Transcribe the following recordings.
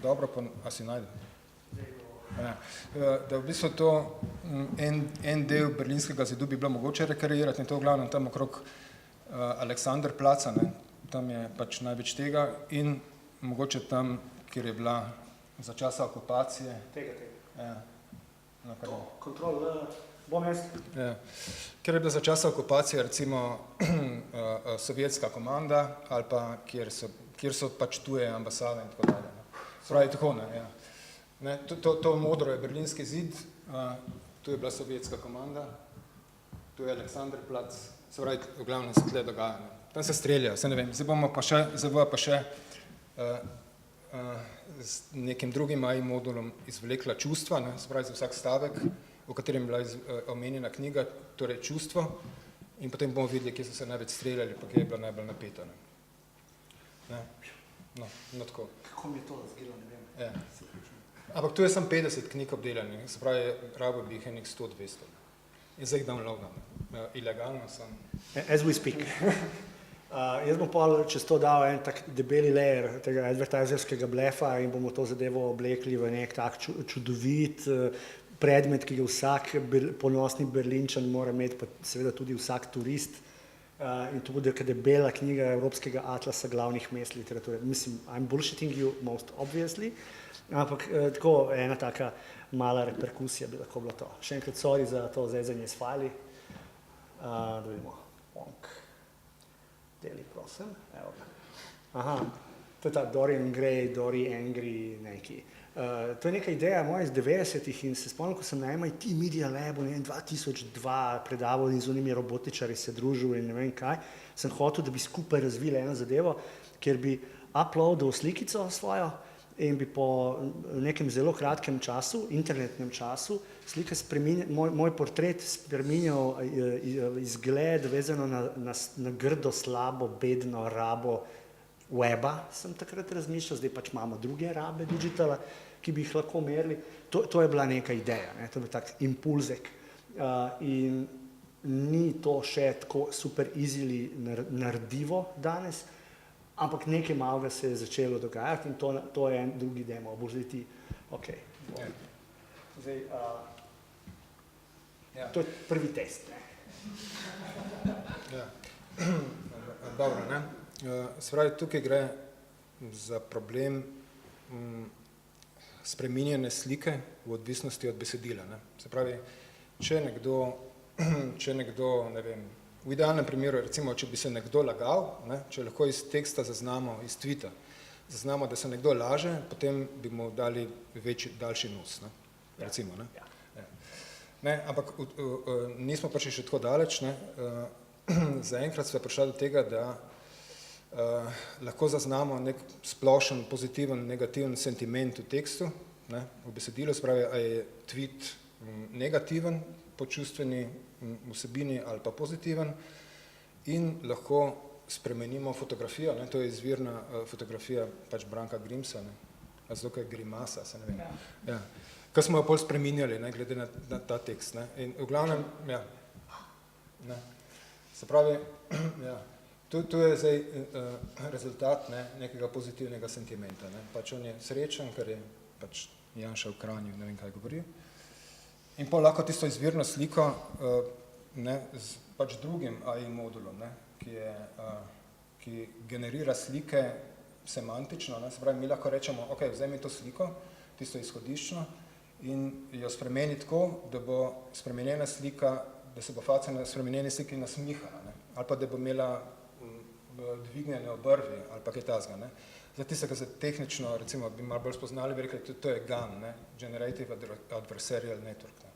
Dobro, pa a si najdem. Ja. Da v bistvu to en del berlinskega zidu bi bilo mogoče rekreirati in to v glavnem tam okrog Aleksanderplaca, ne, tam je pač največ tega in mogoče tam, kjer je bila za časa okupacije. Ja. No, Kontrol, bom jaz. Ja. Ker je bila za časa okupacije recimo sovjetska komanda ali pa kjer so pač tuje ambasade in tako dalje. Pravi tako, ne, ja. Ne, to modro je berlinski zid, tu je bila sovjetska komanda, tu je Aleksanderplac, se pravi, v glavnem se tle dogaja. Tam se streljajo, se ne vem, zdaj bomo pa še z nekim drugim AI modulom izvlekla čustva, ne, se pravi za vsak stavek, v katerem je bila omenjena knjiga, torej čustvo, in potem bomo videli, kje so se največ streljali, pa kje je bila najbolj napeta. Ne. No, tako. Kako mi je to razgledalo, ne vem. Ja. Ampak tu je samo 50 knjig obdelanih, se pravi, rabo bi jih enih 100-200. In zdaj jih downloadam. Ilegalno sem. As we speak. Jaz bom pa čez to dal en tak debeli layer tega advertiserskega blefa in bomo to zadevo oblekli v nek tak čudovit predmet, ki ga vsak ponosni Berlinčan mora imeti, pa seveda tudi vsak turist. In to bude debela knjiga Evropskega atlasa glavnih mest literature. Mislim, I'm bullshitting you most obviously, ampak tako ena taka mala reperkusija bi lahko bila to. Še enkrat sorry za to zezanje s fajli. Da vidimo. Deli, prosim. Evo ga. Aha, to je ta Dorian Gray, Dori Angry, neki. To je neka ideja moja iz 90-ih in se spomnim, ko sem na MIT Media Labu 2002 predaval in z unimi robotičari se družil in ne vem kaj, sem hotel, da bi skupaj razvili eno zadevo, kjer bi uploadil slikico svojo in bi po nekem zelo kratkem času, internetnem času, moj portret spreminjal izgled vezano na grdo, slabo, bedno rabo weba, sem takrat razmišljal, zdaj pač imamo druge rabe digitala, ki bi jih lahko merili. To je bila neka ideja, ne? To je bil tak impulzek. In ni to še tako super easily naredivo danes, ampak nekaj malega se je začelo dogajati in to je en drugi demo. Boš zdaj ti, ok. Zdaj, to je prvi test, ne? Ja. Dobro, ne? Se pravi, tukaj gre za problem spreminjene slike v odvisnosti od besedila, ne? Se pravi, če nekdo, ne vem, v idealnem primeru, recimo, če bi se nekdo lagal, ne, če lahko iz teksta zaznamo, iz tvita, zaznamo, da se nekdo laže, potem bi mu dali daljši nos, ne, recimo, ne. Ne, ampak nismo pa še tako daleč, ne, zaenkrat sva prišla do tega, da lahko zaznamo nek splošen, pozitiven, negativen sentiment v tekstu, ne, v besedilu, se pravi, a je tvit negativen po čustveni vsebini ali pa pozitiven in lahko spremenimo fotografijo, ne, to je izvirna fotografija pač Branka Grimsa, ne, zato ker je Grimasa, se ne vem. Ja. Ko smo jo pol spreminjali, ne, glede na ta tekst, ne, in v glavnem, ja, ne, se pravi, ja, tu je zdaj rezultat, ne, nekega pozitivnega sentimenta, ne, pač on je srečen, ker je pač Janša v Kranju, ne vem kaj govori. In pol lahko tisto izvirno sliko ne, z pač drugim AI modulom, ne, ki generira slike semantično, ne, se pravi, mi lahko rečemo, ok, vzemi to sliko, tisto izhodiščno in jo spremeni tako, da bo spremenjena slika, da se bo faca na spremenjeni sliki nasmihala, ne, ali pa da bo imela dvignjene obrvi, ali pa kaj tazga, ne. Zdaj tiste, ki se tehnično, recimo, bi malo bolj spoznali, bi rekli, to je GAN, ne, Generative Adversarial Network, ne.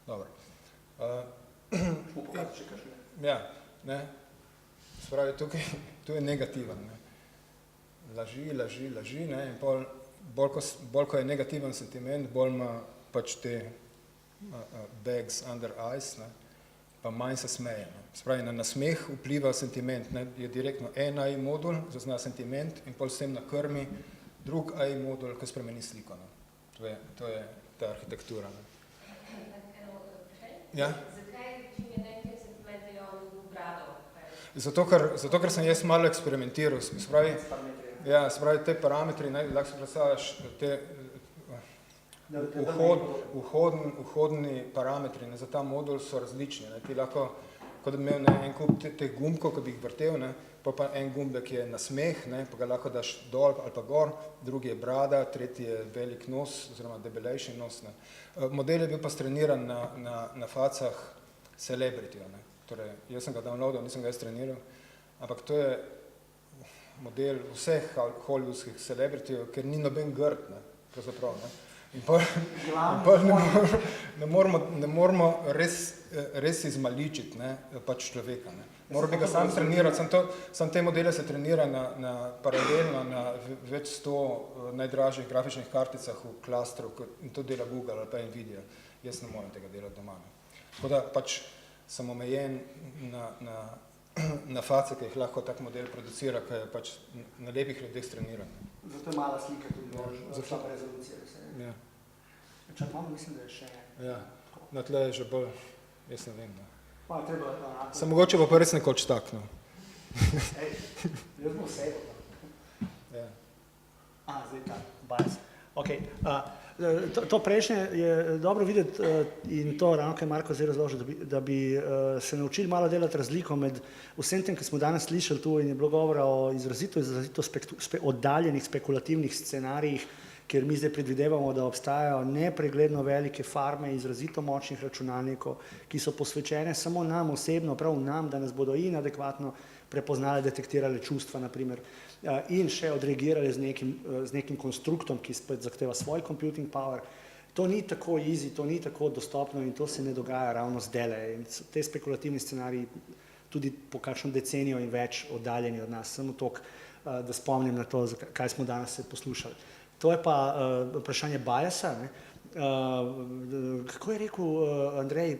Dobro. Ja, ne, se pravi, tu je negativen, ne. Laži, ne, in bolj ko je negativen sentiment, bolj ima pač te bags under eyes, ne, pa manj se smeje, ne. Se pravi, na nasmeh vpliva sentiment, ne, je direktno en AI modul, zazna sentiment in pol s tem na krmi drug AI modul, ki spremeni sliko, ne. To je ta arhitektura, ne. Ja? Zakaj večini nekaj sentimente je on v brado? Zato, ker sem jaz malo eksperimentiral, se pravi, Ja, se pravi, te parametri, lahko si predstavljaš, te vhodni parametri za ta modul so različni. Ti lahko, kot bi imel en kup teh gumbkov, ki bi jih vrtel, pa en gumbek je nasmeh, pa ga lahko daš dol ali pa gor, drugi je brada, tretji je velik nos oziroma debelejši nos. Model je bil pa streniran na facah celebrityja. Torej, jaz sem ga downloadal, nisem ga jaz treniral, ampak to je model vseh hollywoodskih celebrityjev, ker ni noben grd, pravzaprav. In pol ne moramo res izmaličiti pač človeka. Moral bi ga sam trenirati, sam te modele se trenira paralelno na več 100 najdražjih grafičnih karticah v klastru in to dela Google ali pa Nvidia. Jaz ne morem tega delati doma. Tako da pač sem omejen na face, ki jih lahko tak model producira, ki je pač na lepih ljudeh streniran. Zato je mala slika tudi slaba rezolucija. Ja. Čakam, mislim, da je še... Ja, na tle je že bolj, jaz ne vem. Sem mogoče pa res nekoč tak, no. Ej, jaz bom vsego. Ja. Zdaj ta, bias. Ok, to prejšnje je dobro videti in to ravno, kaj Marko zdaj razložil, da bi se naučili malo delati razliko med vsem tem, ki smo danes slišali tu in je bilo govora o izrazito oddaljenih spekulativnih scenarijih, kjer mi zdaj predvidevamo, da obstajajo nepregledno velike farme izrazito močnih računalnikov, ki so posvečene samo nam osebno, prav nam, da nas bodo in adekvatno prepoznali, detektirali čustva, naprimer, in še odreagirali z nekim konstruktom, ki spet zahteva svoj computing power. To ni tako easy, to ni tako dostopno in to se ne dogaja ravno zdajle. In te spekulativni scenariji tudi po kakšno decenijo in več oddaljeni od nas. Samo toliko, da spomnim na to, kaj smo danes se poslušali. To je pa vprašanje biasa. Kako je rekel Andrej,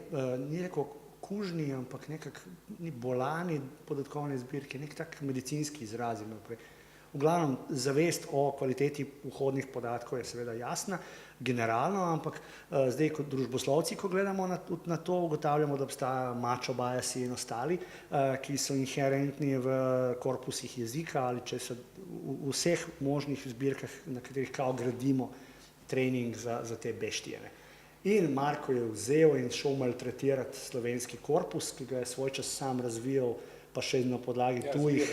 ni rekel kužni, ampak nekako ni bolani podatkovne zbirke, nek tak medicinski izraz imel prej. V glavnem, zavest o kvaliteti vhodnih podatkov je seveda jasna, generalno, ampak zdaj kot družboslovci, ko gledamo na to, ugotavljamo, da obstajajo macho biasi in ostali, ki so inherentni v korpusih jezika ali če so v vseh možnih zbirkah, na katerih kao gradimo trening za te beštije. In Marko je vzel in šel maltretirati slovenski korpus, ki ga je svoj čas sam razvijal, pa še na podlagi tujih.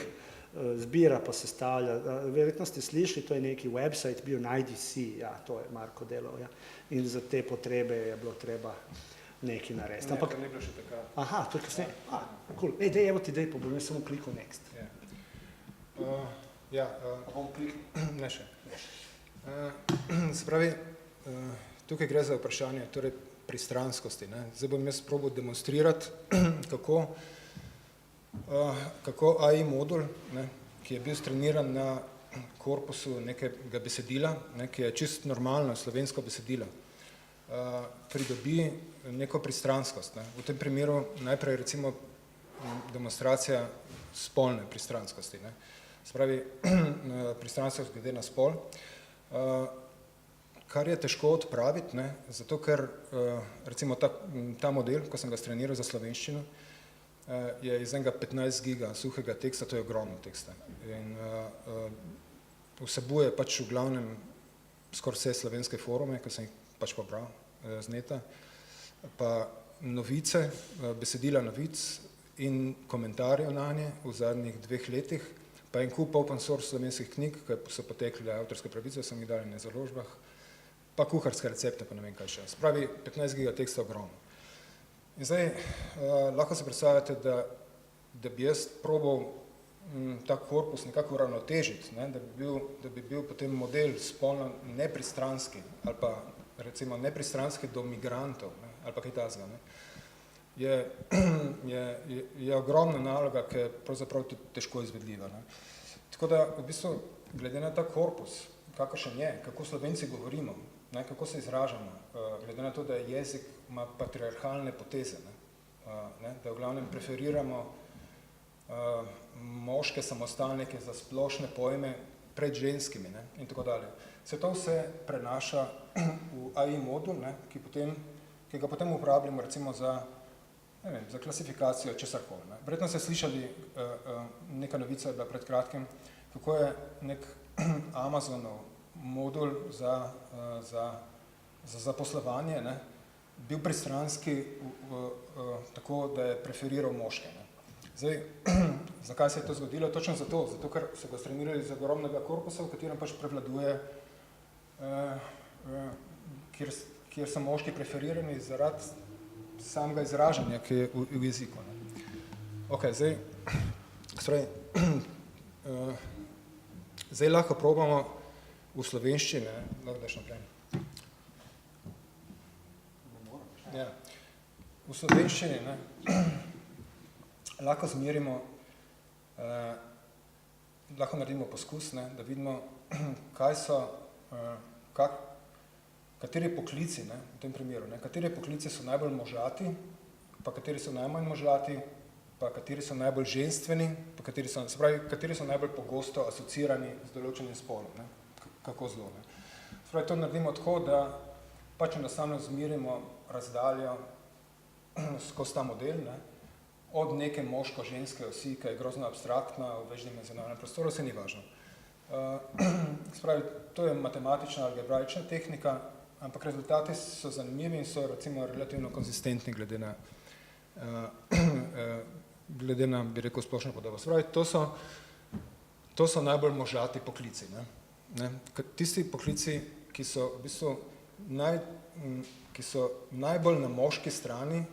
Zbira pa sestavlja. Verjetno ste slišali, to je neki website, bil IDC, ja, to je Marko delal, ja. In za te potrebe je bilo treba nekaj narediti. Ne, pa ni bilo še tako. Aha, to je kasneje. Cool. Dej, evo ti dej, pa bom jaz samo klikal next. Ja. Bom klikal? Ne še. Se pravi, tukaj gre za vprašanje torej pristranskosti. Zdaj bom jaz probal demonstrirati, kako AI modul, ki je bil streniran na korpusu nekega besedila, ki je čist normalno slovensko besedilo, pridobi neko pristranskost. V tem primeru najprej recimo demonstracija spolne pristranskosti. Se pravi, pristranskost glede na spol, kar je težko odpraviti, zato ker recimo ta model, ko sem ga streniral za slovenščino, je iz enega 15 giga suhega teksta, to je ogromno teksta. In vsebuje pač v glavnem skoraj vse slovenske forume, ki sem jih pač pobral z neta, pa novice, besedila novic in komentarjev na nje v zadnjih 2 letih, pa en kup open source slovenskih knjig, ki so potekle avtorske pravice, sem jih dali na založbah, pa kuharske recepte, pa ne vem kaj še. Spravi 15 giga teksta ogromno. In zdaj, lahko se predstavljate, da bi jaz probal ta korpus nekako uravnotežiti, da bi bil potem model spolno nepristranski, ali pa recimo nepristranski do migrantov, ali pa kaj takega. Je ogromna naloga, ki je pravzaprav tudi težko izvedljiva. Tako da, v bistvu, glede na ta korpus, kakšen je, kako Slovenci govorimo, kako se izražamo, glede na to, da jezik ima patriarhalne poteze, da v glavnem preferiramo moške samostalnike za splošne pojme pred ženskimi in tako dalje. Se to vse prenaša v AI modul, ki ga potem uporabljamo recimo za klasifikacijo česarkoli. Verjetno ste slišali, neka novica je bila pred kratkim, kako je nek Amazonov modul za zaposlovanje, ne, bil pristranski tako, da je preferiral moške. Ne. Zdaj, zakaj se je to zgodilo? Točno zato, ker so ga stremirali z ogromnega korpusa, v katerem pač prevladuje, kjer so moški preferirani zaradi samega izražanja, ki je v jeziku. Ne. Ok, zdaj lahko probamo v slovenščini, lahko daš naprej. Ja. V slovenščini, ne, lahko zmerimo, lahko naredimo poskus, ne, da vidimo, kateri poklici, ne, v tem primeru, ne, kateri poklici so najbolj možati, pa kateri so najmanj možati, pa kateri so najbolj ženstveni, pa kateri so najbolj pogosto asociirani z določenim spolom, ne, kako zelo. Ne. To naredimo tako, da pač enostavno zmerimo razdaljo skozi ta model, ne, od neke moško-ženske osi, ki je grozno abstraktna v večdimenzionalnem prostoru, se ni važno. To je matematična, algebraična tehnika, ampak rezultati so zanimivi in so recimo relativno konzistentni glede na, bi rekel, splošno podobo. To so najbolj možati poklici. Ne. Tisti poklici, ki so v bistvu ki so najbolj na moški strani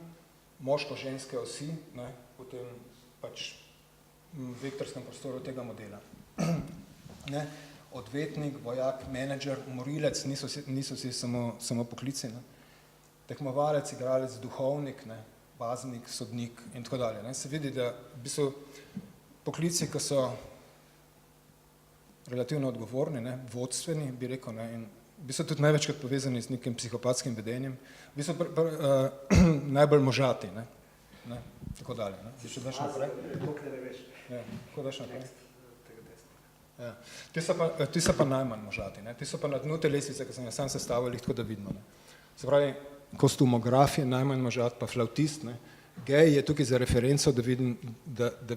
moško-ženske osi, ne, v tem pač vektorskem prostoru tega modela. Ne. Odvetnik, vojak, menedžer, morilec, niso vsi samo poklici, ne. Tekmovalec, igralec, duhovnik, ne, paznik, sodnik in tako dalje. Ne. Se vidi, da v bistvu poklici, ki so relativno odgovorni, ne, vodstveni, bi rekel, ne, in v bistvu tudi največkrat povezani z nekim psihopatskim vedenjem, v bistvu najbolj možati, ne, tako dalje. Ne. Še daš naprej? Ja, tako daš naprej. Ja. Ti so pa najmanj možati, ne. Ti so pa na dnu te lestvice, ki sem jo sam sestavil, tako da vidimo. Ne. Se pravi, kostumograf je najmanj možat, pa flautist, ne. Gej je tukaj za referenco, da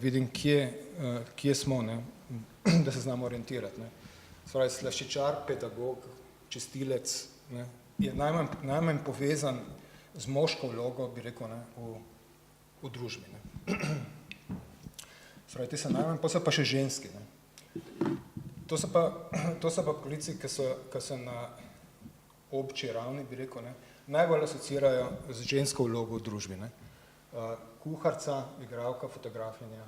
vidim, kje smo, ne, da se znamo orientirati. Ne. Se pravi, slaščičar, pedagog, čistilec, ne, je najmanj povezan z moško vlogo, bi rekel, ne, v družbi. Ne. Se pravi, ti so najmanj, pa so pa še ženski. Ne. To so pa poklici, ki so na obči ravni, bi rekel, ne, najbolj asocirajo z žensko vlogo v družbi. Ne. Kuharca, igralka, fotografinja,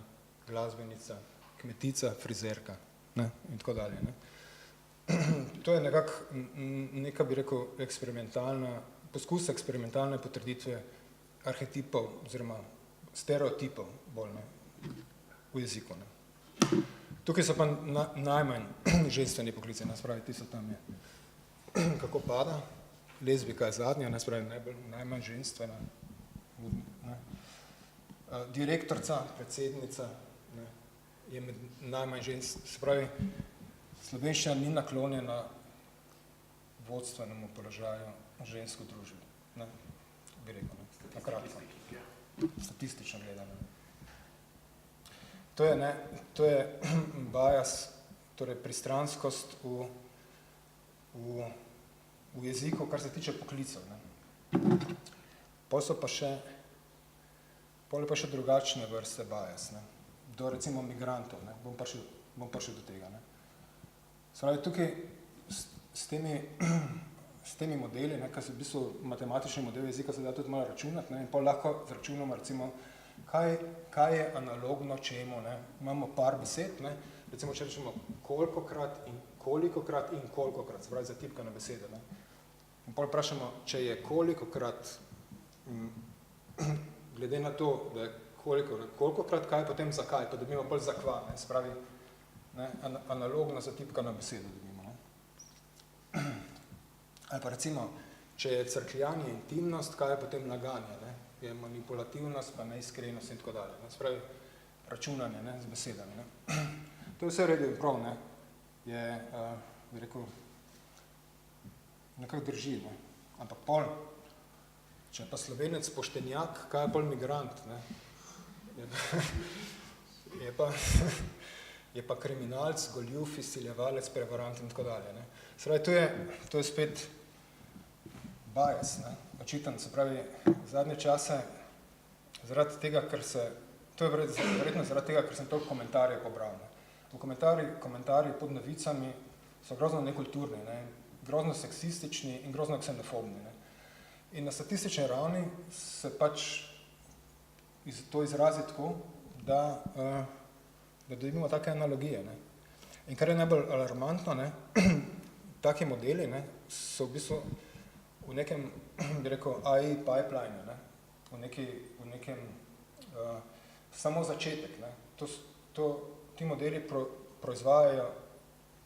glasbenica, kmetica, frizerka, ne, in tako dalje. Ne. To je neka, bi rekel, poskus eksperimentalne potrditve arhetipov oziroma stereotipov bolj, ne, v jeziku. Ne. Tukaj so pa najmanj ženstveni poklici, ne, spravi, ti so tam je. Kako pada? Lezbika je zadnja, ne, spravi, najmanj ženstvena. Ne. Direktorca, predsednica, ne, je med najmanj žensk, spravi, slovenščina ni naklonjena vodstvenemu položaju žensko družbi, ne, bi rekel, ne, na kratko. Statistično gledano. To je bias, torej pristranskost v jeziku, kar se tiče poklicev. Ne. Pol je pa še drugačne vrste bias, ne, do recimo migrantov, ne, bom prišel do tega. Ne. Spravi, tukaj s temi modeli, ne, ki so v bistvu matematični model jezika, se da tudi malo računati, ne, in pol lahko zračunamo recimo, kaj je analogno čemu, ne. Imamo par besed, ne, recimo, če rečemo kolikokrat in kolikokrat in kolikokrat, se pravi zatipkane besede, ne. In pol vprašamo, če je kolikokrat, glede na to, da je kolikokrat, kaj je potem zakaj, pa dobimo pol zakva, ne, se pravi, ne, analogno zatipkano besedo dobimo. Ne. Ali pa recimo, če je crkljanje intimnost, kaj je potem laganje, ne, je manipulativnost, pa neiskrenost in tako dalje. Ne. Se pravi, računanje, ne, z besedami. Ne. To je vse v redu in prav, ne, je, bi rekel, nekako drži, ne, ampak pol, če je pa Slovenec poštenjak, kaj je pol migrant, ne, je pa je pa kriminalc, goljuf, izsiljevalec, prevarant in tako dalje. Ne. Se pravi, to je spet bias, ne, očiten, se pravi, zadnje čase, zaradi tega, to je verjetno zaradi tega, ker sem toliko komentarjev pobral. Ne. V komentarji pod novicami so grozno nekulturni, ne, grozno seksistični in grozno ksenofobni. Ne. In na statistični ravni se pač to izrazi tako, da dobimo take analogije. Ne. In kar je najbolj alarmantno, ne, taki modeli, ne, so v bistvu v nekem, bi rekel, AI pipeline, ne, v nekem samo začetek. Ne. Ti modeli proizvajajo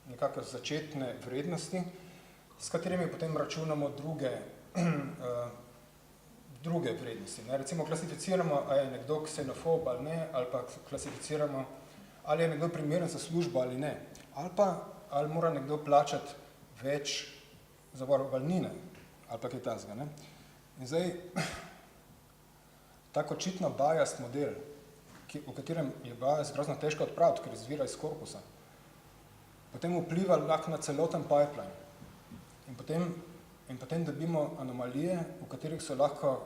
nekako začetne vrednosti, s katerimi potem računamo druge vrednosti. Ne. Recimo klasificiramo, ali je nekdo ksenofob ali ne, ali pa klasificiramo, ali je nekdo primeren za službo ali ne, ali mora nekdo plačati več zavarovalnine, ali pa kaj takega, ne. In zdaj, tak očitno biased model, v katerem je bias grozno težko odpraviti, ker izvira iz korpusa, potem vpliva lahko na celoten pipeline. In potem dobimo anomalije, v katerih so lahko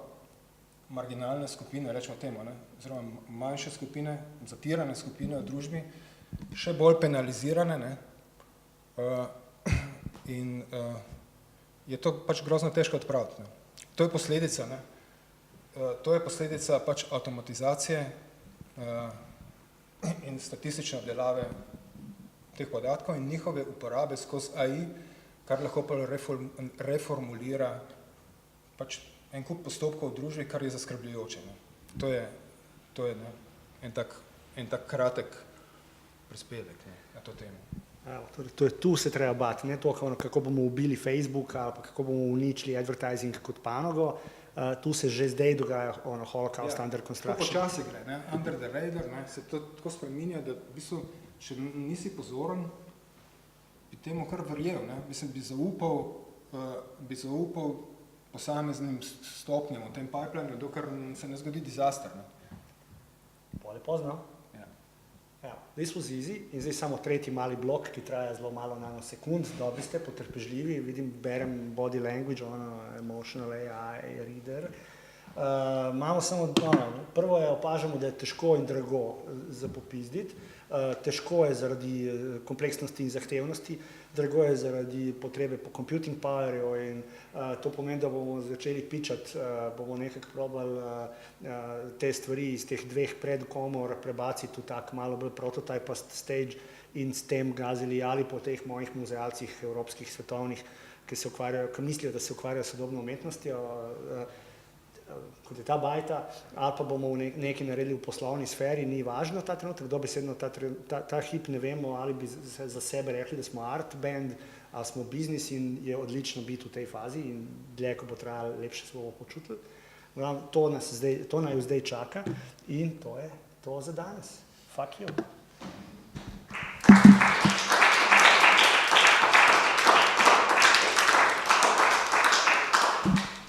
marginalne skupine, rečemo temu, ne, oziroma manjše skupine, zatirane skupine v družbi, še bolj penalizirane, ne, in je to pač grozno težko odpraviti. Ne. To je posledica, ne, pač avtomatizacije in statistične obdelave teh podatkov in njihove uporabe skozi AI, kar lahko pa reformulira pač en kup postopkov v družbi, kar je zaskrbljujoče. Ne. To je ne, en tak kratek prispevek, ne, na to temo. Torej, tu se treba bati, ne to, kako bomo ubili Facebook ali pa kako bomo uničili advertising kot panogo. Tu se že zdaj dogaja holocaust under construction. To počasi gre, ne, under the radar, ne, se to tako spreminja, da v bistvu, če nisi pozoren, bi temu kar verjel, ne, mislim, bi zaupal posameznim stopnjem v tem pipeline, dokler se ne zgodi disaster. Ne. Pol je pozno. Ja, this was easy in zdaj samo tretji mali blok, ki traja zelo malo nanosekund, dobri ste, potrpežljivi, vidim, berem body language, emotional AI reader. Imamo samo, prvo je opažamo, da je težko in drago za popizditi, težko je zaradi kompleksnosti in zahtevnosti, drago je zaradi potrebe po computing powerju in to pomeni, da bomo začeli pičati, bomo nekako probali te stvari iz teh dveh predkomor prebaciti v tak malo bolj prototypast stage in s tem gazili ali po teh mojih muzealcih evropskih, svetovnih, ki mislijo, da se ukvarjajo s sodobno umetnostjo, kot je ta bajta, ali pa bomo nekaj naredili v poslovni sferi, ni važno ta trenutek, dobesedno ta hip ne vemo, ali bi za sebe rekli, da smo art band, ali smo biznis in je odlično biti v tej fazi in dlje, ko bo trajalo, lepše se bomo počutili. To naj zdaj čaka in to je to za danes. Fuck you.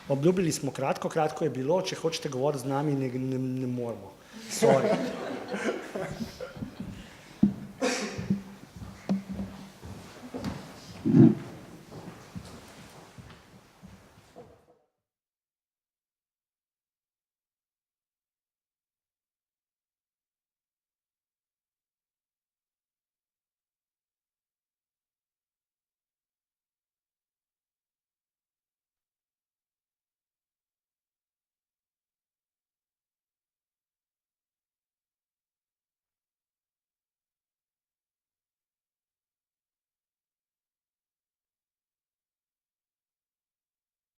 Obljubili smo kratko je bilo, če hočete govoriti z nami, ne moramo. Sorry.